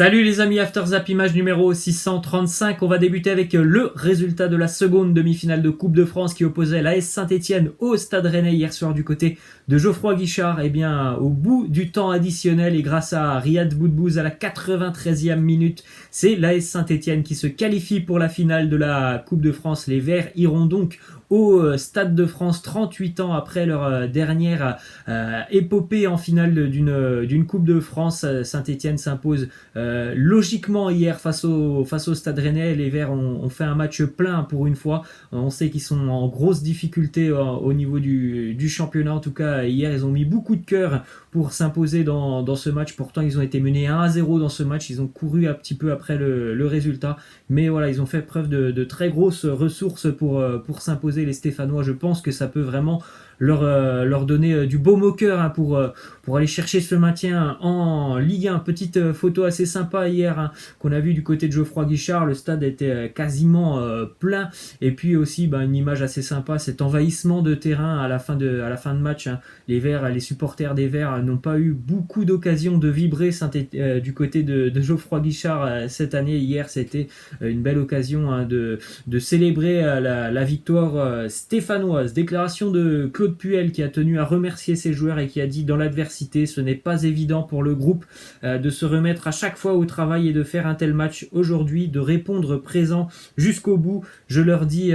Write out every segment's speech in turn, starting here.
Salut les amis, After Zap image numéro 635. On va débuter avec le résultat de la seconde demi-finale de Coupe de France qui opposait l'AS Saint-Etienne au Stade Rennais hier soir du côté de Geoffroy Guichard. Et bien au bout du temps additionnel et grâce à Riyad Boudbouz à la 93e minute, c'est l'AS Saint-Etienne qui se qualifie pour la finale de la Coupe de France. Les Verts iront donc au Stade de France 38 ans après leur dernière épopée en finale d'une Coupe de France. Saint-Etienne s'impose logiquement hier face au Stade Rennais. Les Verts ont fait un match plein pour une fois. On sait qu'ils sont en grosse difficulté au niveau du championnat. En tout cas, hier, ils ont mis beaucoup de cœur pour s'imposer dans ce match. Pourtant, ils ont été menés 1-0 dans ce match. Ils ont couru un petit peu après le résultat. Mais voilà, ils ont fait preuve de très grosses ressources pour s'imposer, les Stéphanois. Je pense que ça peut vraiment leur donner du baume au cœur pour aller chercher ce maintien en Ligue 1. Petite photo assez sympa hier qu'on a vu du côté de Geoffroy Guichard. Le stade était quasiment plein. Et puis aussi une image assez sympa, cet envahissement de terrain à la fin de match. Les Verts, les supporters des Verts n'ont pas eu beaucoup d'occasions de vibrer du côté de Geoffroy Guichard cette année. Hier, c'était une belle occasion de célébrer la victoire stéphanoise. Déclaration de Claude Puel qui a tenu à remercier ses joueurs et qui a dit: dans l'adversité, ce n'est pas évident pour le groupe de se remettre à chaque fois au travail et de faire un tel match aujourd'hui, de répondre présent jusqu'au bout. Je leur dis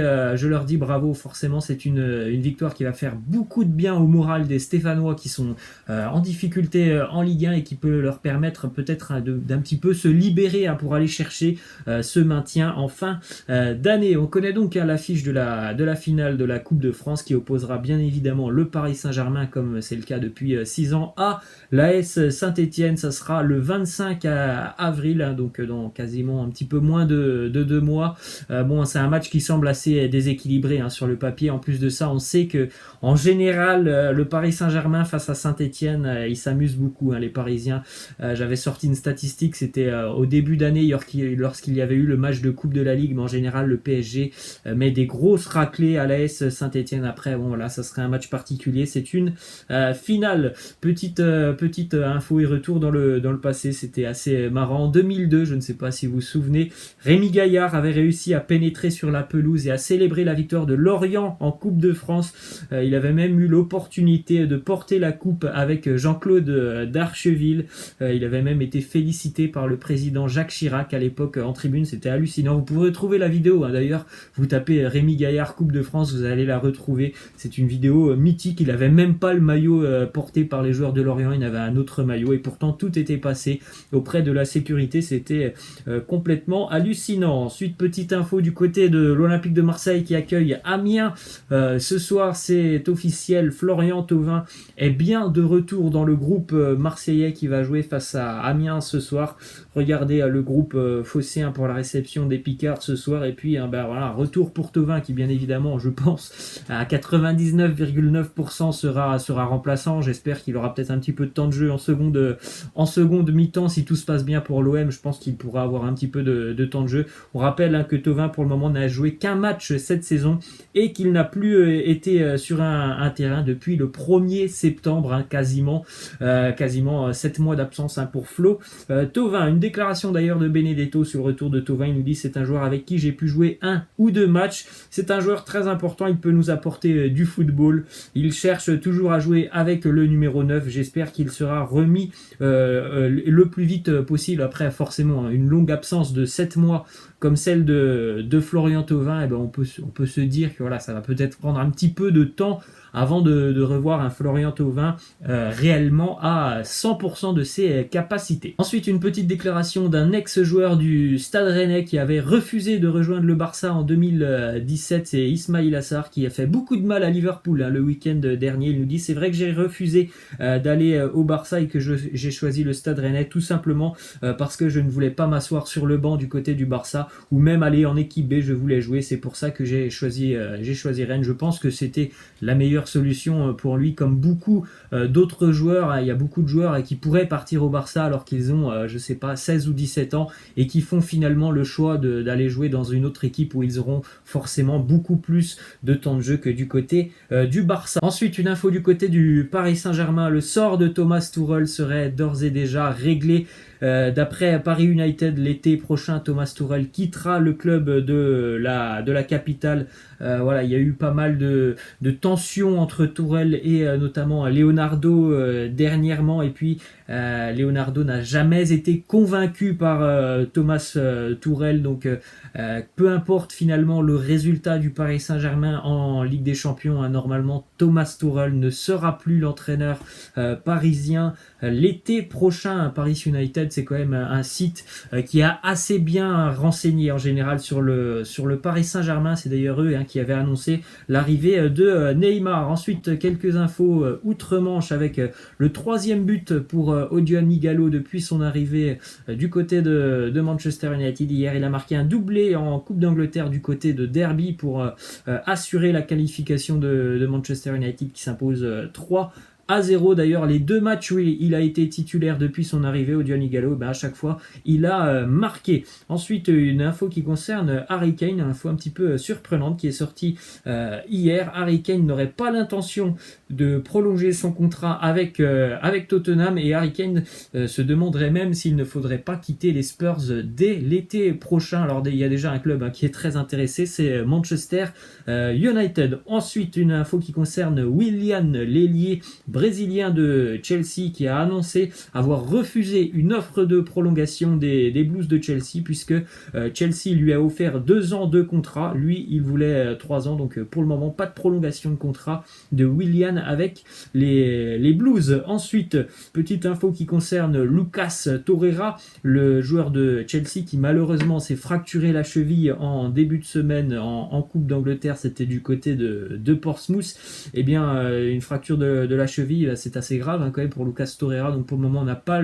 bravo. Forcément, c'est une victoire qui va faire beaucoup de bien au moral des Stéphanois qui sont en difficulté en Ligue 1 et qui peut leur permettre peut-être d'un petit peu se libérer pour aller chercher ce maintien en fin d'année. On connaît donc l'affiche de la finale de la Coupe de France qui opposera bien évidemment le Paris Saint-Germain, comme c'est le cas depuis 6 ans, à l'AS Saint-Etienne. Ça sera le 25 avril, donc dans quasiment un petit peu moins de 2 mois. C'est un match qui semble assez déséquilibré sur le papier. En plus de ça, on sait que en général, le Paris Saint-Germain face à Saint-Etienne, ils s'amusent beaucoup, les Parisiens. J'avais sorti une statistique, c'était au début d'année lorsqu'il y avait eu le match de Coupe de la Ligue, mais en général le PSG met des grosses raclées à l'AS Saint-Etienne. Après, ça serait un match particulier. C'est une finale. Petite info et retour dans le passé, c'était assez marrant. En 2002, je ne sais pas si vous vous souvenez, Rémi Gaillard avait réussi à pénétrer sur la pelouse et à célébrer la victoire de Lorient en Coupe de France. Il avait même eu l'opportunité de porter la coupe avec Jean-Claude Darcheville. Il avait même été félicité par le président Jacques Chirac à l'époque en tribune. C'était hallucinant. Vous pourrez retrouver la vidéo. D'ailleurs, vous tapez Rémi Gaillard Coupe de France, vous allez la retrouver. C'est une vidéo mythique. Il avait même pas le maillot porté par les joueurs de Lorient. Il avait un autre maillot et pourtant tout était passé auprès de la sécurité. C'était complètement hallucinant. Ensuite, petite info du côté de l'Olympique de Marseille qui accueille Amiens. Ce soir, c'est officiel. Florian Thauvin est bien de retour dans le groupe marseillais qui va jouer face à Amiens ce soir. Regardez le groupe phocéen pour la réception des Picards ce soir. Et puis, retour pour Thauvin qui, bien évidemment, je pense, à 99,9% sera remplaçant. J'espère qu'il aura peut-être un petit peu de temps de jeu en seconde mi-temps. Si tout se passe bien pour l'OM, je pense qu'il pourra avoir un petit peu de temps de jeu. On rappelle que Thauvin, pour le moment, n'a joué qu'un match cette saison et qu'il n'a plus été sur un terrain depuis le 1er septembre, quasiment 7 mois d'absence pour Flo Thauvin. Une déclaration d'ailleurs de Benedetto sur le retour de Thauvin. Il nous dit: c'est un joueur avec qui j'ai pu jouer 1 ou 2 matchs. C'est un joueur très important. Il peut nous apporter du football. Il cherche toujours à jouer avec le numéro 9. J'espère qu'il sera remis le plus vite possible. Après, forcément, une longue absence de 7 mois comme celle de Florian Thauvin, on peut se dire que ça va peut-être prendre un petit peu de temps avant de revoir un Florian Thauvin réellement à 100% de ses capacités. Ensuite, une petite déclaration d'un ex-joueur du Stade Rennais qui avait refusé de rejoindre le Barça en 2017. C'est Ismail Assar qui a fait beaucoup de mal à Liverpool le week-end dernier. Il nous dit: c'est vrai que j'ai refusé d'aller au Barça et que j'ai choisi le Stade Rennais tout simplement parce que je ne voulais pas m'asseoir sur le banc du côté du Barça ou même aller en équipe B. Je voulais jouer. C'est pour ça que j'ai choisi Rennes. Je pense que c'était la meilleure solution pour lui, comme beaucoup d'autres joueurs. Il y a beaucoup de joueurs qui pourraient partir au Barça alors qu'ils ont 16 ou 17 ans et qui font finalement le choix d'aller jouer dans une autre équipe où ils auront forcément beaucoup plus de temps de jeu que du côté du Barça. Ensuite, une info du côté du Paris Saint-Germain: le sort de Thomas Tuchel serait d'ores et déjà réglé. D'après Paris United, l'été prochain, Thomas Tuchel quittera le club de la capitale. Voilà, il y a eu pas mal de tensions entre Tuchel et notamment Leonardo dernièrement, et puis Leonardo n'a jamais été convaincu par Thomas Tuchel, donc peu importe finalement le résultat du Paris Saint-Germain en Ligue des Champions, hein, normalement Thomas Tuchel ne sera plus l'entraîneur parisien l'été prochain. Paris United, c'est quand même un site qui a assez bien renseigné en général sur le Paris Saint-Germain. C'est d'ailleurs eux qui avaient annoncé l'arrivée de Neymar. Ensuite, quelques infos outre-Manche avec le 3e but pour Odion Ighalo depuis son arrivée du côté de Manchester United. Hier, il a marqué un doublé en Coupe d'Angleterre du côté de Derby pour assurer la qualification de Manchester United qui s'impose 3-0. D'ailleurs, les 2 matchs où il a été titulaire depuis son arrivée, Odion Ighalo, à chaque fois, il a marqué. Ensuite, une info qui concerne Harry Kane, une info un petit peu surprenante qui est sortie hier. Harry Kane n'aurait pas l'intention de prolonger son contrat avec Tottenham, et Harry Kane se demanderait même s'il ne faudrait pas quitter les Spurs dès l'été prochain. Alors, il y a déjà un club qui est très intéressé, c'est Manchester United. Ensuite, une info qui concerne Willian, l'ailier brésilien de Chelsea, qui a annoncé avoir refusé une offre de prolongation des Blues de Chelsea, puisque Chelsea lui a offert 2 ans de contrat. Lui, il voulait 3 ans, donc pour le moment, pas de prolongation de contrat de Willian avec les Blues. Ensuite, petite info qui concerne Lucas Torreira, le joueur de Chelsea qui malheureusement s'est fracturé la cheville en début de semaine en Coupe d'Angleterre. C'était du côté de Portsmouth. Eh bien, une fracture de la cheville, c'est assez grave quand même pour Lucas Torreira. Donc pour le moment, on n'a pas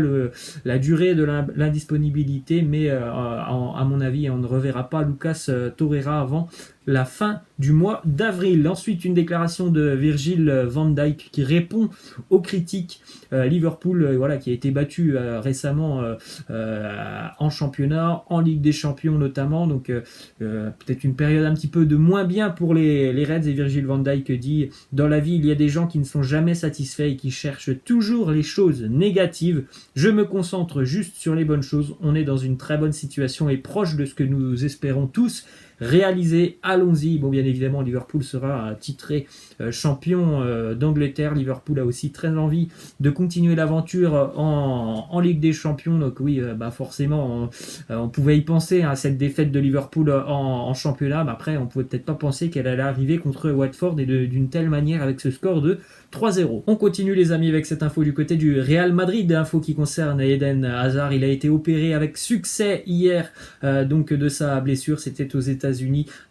la durée de l'indisponibilité, mais à mon avis, on ne reverra pas Lucas Torreira avant la fin du mois d'avril. Ensuite, une déclaration de Virgil van Dijk qui répond aux critiques. Liverpool, qui a été battu récemment en championnat, en Ligue des Champions notamment, donc peut-être une période un petit peu de moins bien pour les Reds. Et Virgil van Dijk dit: dans la vie, il y a des gens qui ne sont jamais satisfaits et qui cherchent toujours les choses négatives. Je me concentre juste sur les bonnes choses. On est dans une très bonne situation et proche de ce que nous espérons tous réalisé, allons-y. Bon, bien évidemment, Liverpool sera titré champion d'Angleterre. Liverpool a aussi très envie de continuer l'aventure en Ligue des Champions. Donc oui, forcément, on pouvait y penser à cette défaite de Liverpool en championnat. Mais après, on pouvait peut-être pas penser qu'elle allait arriver contre Watford et d'une telle manière avec ce score de 3-0. On continue les amis avec cette info du côté du Real Madrid, info qui concerne Eden Hazard. Il a été opéré avec succès hier donc de sa blessure. C'était aux États-Unis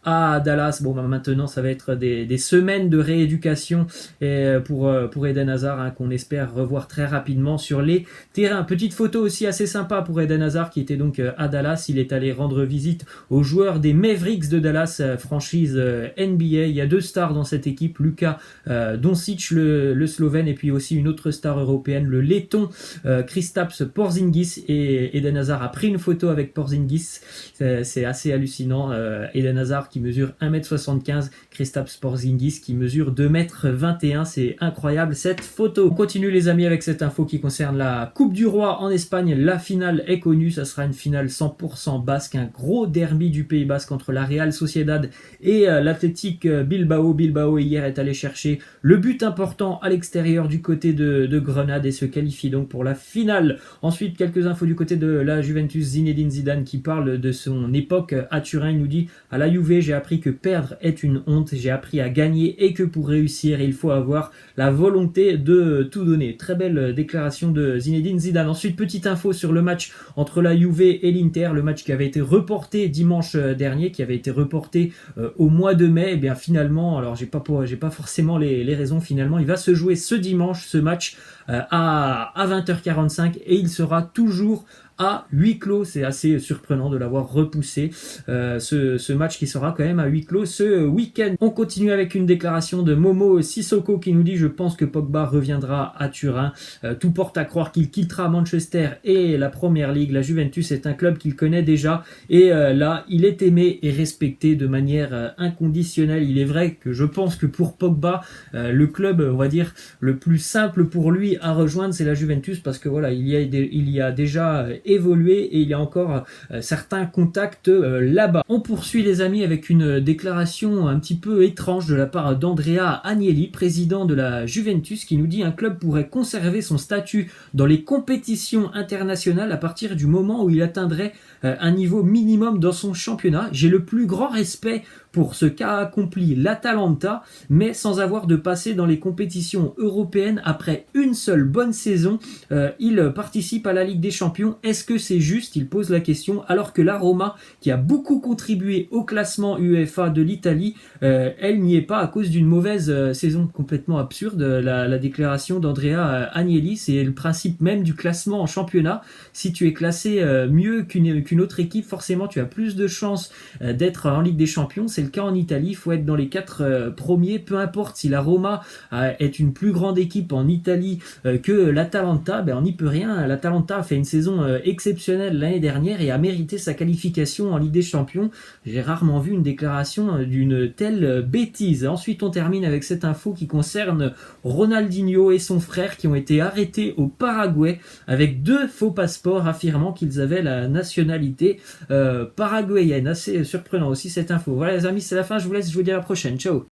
à Dallas. Bon, maintenant ça va être des semaines de rééducation pour Eden Hazard qu'on espère revoir très rapidement sur les terrains. Petite photo aussi assez sympa pour Eden Hazard qui était donc à Dallas. Il est allé rendre visite aux joueurs des Mavericks de Dallas, franchise NBA. Il y a 2 stars dans cette équipe, Luka Doncic, le Slovène, et puis aussi une autre star européenne, le Letton Kristaps Porzingis. Et Eden Hazard a pris une photo avec Porzingis. C'est assez hallucinant. Eden Hazard qui mesure 1m75, Kristaps Porzingis qui mesure 2m21. C'est incroyable cette photo. On continue les amis avec cette info qui concerne la Coupe du Roi en Espagne. La finale est connue, ça sera une finale 100% basque, un gros derby du Pays Basque entre la Real Sociedad et l'Athletic Bilbao. Bilbao hier est allé chercher le but important à l'extérieur du côté de Grenade et se qualifie donc pour la finale. Ensuite, quelques infos du côté de la Juventus. Zinedine Zidane qui parle de son époque à Turin. Il nous dit: à la Juve, j'ai appris que perdre est une honte, j'ai appris à gagner et que pour réussir, il faut avoir la volonté de tout donner. Très belle déclaration de Zinedine Zidane. Ensuite, petite info sur le match entre la Juve et l'Inter, le match qui avait été reporté dimanche dernier, qui avait été reporté au mois de mai. Et bien finalement, alors j'ai pas forcément les raisons, finalement il va se jouer ce dimanche, ce match à 20h45, et il sera toujours à huis clos. C'est assez surprenant de l'avoir repoussé, ce match qui sera quand même à huis clos ce week-end. On continue avec une déclaration de Momo Sissoko qui nous dit: je pense que Pogba reviendra à Turin. Tout porte à croire qu'il quittera Manchester et la Première Ligue. La Juventus est un club qu'il connaît déjà, et là il est aimé et respecté de manière inconditionnelle. Il est vrai que je pense que pour Pogba, le club, on va dire, le plus simple pour lui à rejoindre, c'est la Juventus, parce que voilà, il y a déjà évoluer et il y a encore certains contacts là-bas. On poursuit les amis avec une déclaration un petit peu étrange de la part d'Andrea Agnelli, président de la Juventus, qui nous dit: un club pourrait conserver son statut dans les compétitions internationales à partir du moment où il atteindrait un niveau minimum dans son championnat. J'ai le plus grand respect pour ce qu'a accompli l'Atalanta, mais sans avoir de passé dans les compétitions européennes après une seule bonne saison, il participe à la Ligue des Champions. Est-ce que c'est juste? Il pose la question, alors que la Roma, qui a beaucoup contribué au classement UEFA de l'Italie, elle n'y est pas à cause d'une mauvaise saison. Complètement absurde la déclaration d'Andrea Agnelli. C'est le principe même du classement en championnat. Si tu es classé mieux qu'une autre équipe, forcément tu as plus de chances d'être en Ligue des Champions. C'est le cas en Italie, il faut être dans les 4 premiers, peu importe si la Roma est une plus grande équipe en Italie que l'Atalanta, on n'y peut rien. L'Atalanta a fait une saison exceptionnelle l'année dernière et a mérité sa qualification en Ligue des Champions. J'ai rarement vu une déclaration d'une telle bêtise. Ensuite, on termine avec cette info qui concerne Ronaldinho et son frère qui ont été arrêtés au Paraguay avec 2 faux passeports affirmant qu'ils avaient la nationalité paraguayenne. Assez surprenant aussi cette info. Voilà les amis, c'est la fin, je vous laisse, je vous dis à la prochaine, ciao.